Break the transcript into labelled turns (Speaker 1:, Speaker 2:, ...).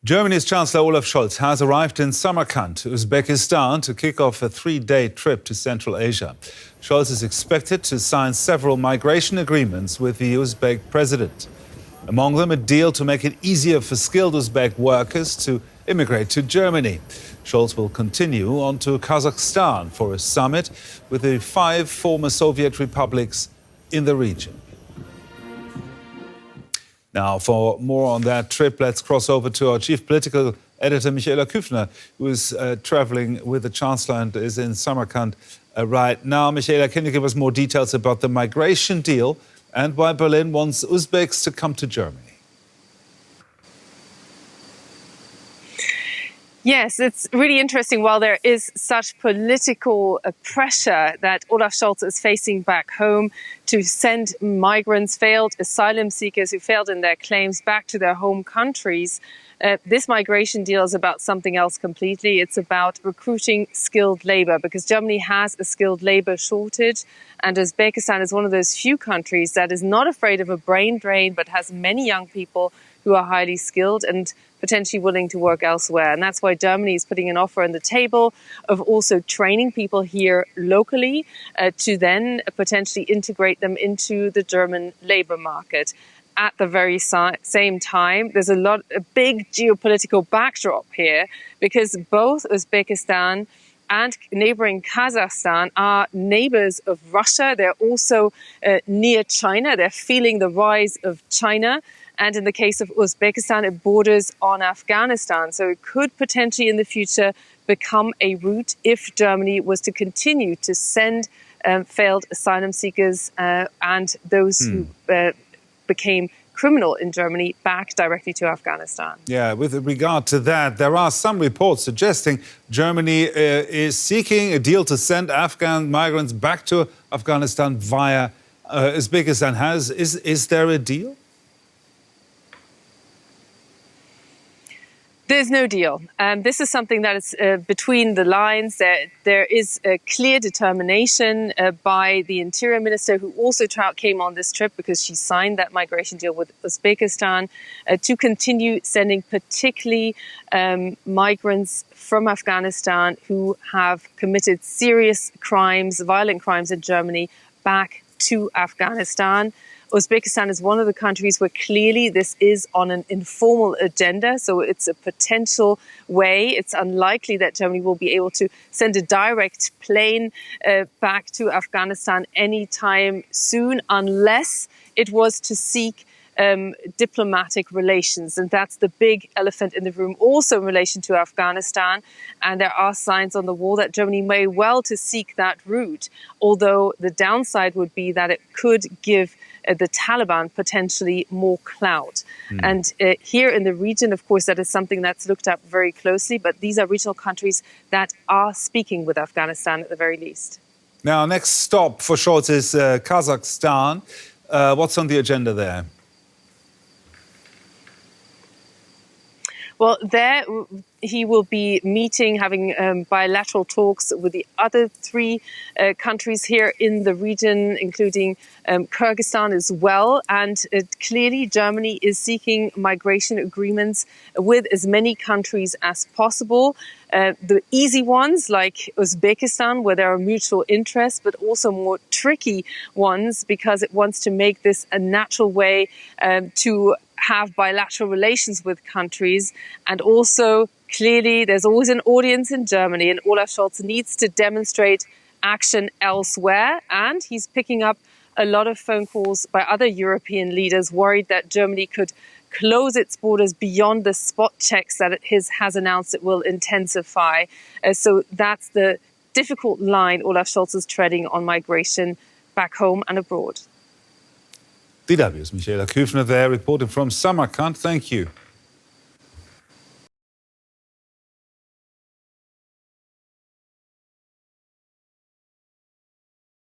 Speaker 1: Germany's Chancellor Olaf Scholz has arrived in Samarkand, Uzbekistan, to kick off a three-day trip to Central Asia. Scholz is expected to sign several migration agreements with the Uzbek president. Among them, a deal to make it easier for skilled Uzbek workers to immigrate to Germany. Scholz will continue on to Kazakhstan for a summit with the 5 former Soviet republics in the region. Now, for more on that trip, let's cross over to our chief political editor, Michaela Küffner, who is traveling with the Chancellor and is in Samarkand right now. Michaela, can you give us more details about the migration deal and why Berlin wants Uzbeks to come to Germany?
Speaker 2: Yes, it's really interesting. While there is such political pressure that Olaf Scholz is facing back home to send migrants, failed asylum seekers who failed in their claims back to their home countries, this migration deal is about something else completely. It's about recruiting skilled labor, because Germany has a skilled labor shortage, and Uzbekistan is one of those few countries that is not afraid of a brain drain, but has many young people who are highly skilled and potentially willing to work elsewhere. And that's why Germany is putting an offer on the table of also training people here locally to then potentially integrate them into the German labor market. At the very same time, there's a big geopolitical backdrop here, because both Uzbekistan and neighboring Kazakhstan are neighbors of Russia. They're also near China. They're feeling the rise of China. And in the case of Uzbekistan, it borders on Afghanistan. So it could potentially in the future become a route if Germany was to continue to send failed asylum seekers and those who became criminal in Germany back directly to Afghanistan.
Speaker 1: Yeah, with regard to that, there are some reports suggesting Germany is seeking a deal to send Afghan migrants back to Afghanistan via Uzbekistan. Is there a deal?
Speaker 2: There's no deal. This is something that is between the lines. There is a clear determination by the Interior Minister, who also came on this trip because she signed that migration deal with Uzbekistan, to continue sending particularly migrants from Afghanistan who have committed serious crimes, violent crimes in Germany, back to Afghanistan. Uzbekistan is one of the countries where clearly this is on an informal agenda, so it's a potential way. It's unlikely that Germany will be able to send a direct plane back to Afghanistan anytime soon, unless it was to seek diplomatic relations. And that's the big elephant in the room also in relation to Afghanistan. And there are signs on the wall that Germany may well to seek that route, although the downside would be that it could give the Taliban potentially more clout. And here in the region, of course, that is something that's looked at very closely, but these are regional countries that are speaking with Afghanistan at the very least.
Speaker 1: Now, next stop for Scholz is Kazakhstan. What's on the agenda there?
Speaker 2: Well, there he will be meeting, having bilateral talks with the other 3 countries here in the region, including Kyrgyzstan as well. And clearly, Germany is seeking migration agreements with as many countries as possible. The easy ones, like Uzbekistan, where there are mutual interests, but also more tricky ones, because it wants to make this a natural way to have bilateral relations with countries. And also, clearly, there's always an audience in Germany, and Olaf Scholz needs to demonstrate action elsewhere. And he's picking up a lot of phone calls by other European leaders worried that Germany could close its borders beyond the spot checks that it has announced it will intensify. So that's the difficult line Olaf Scholz is treading on migration back home and abroad.
Speaker 1: DW's Michaela Küffner there, reporting from Samarkand. Thank you.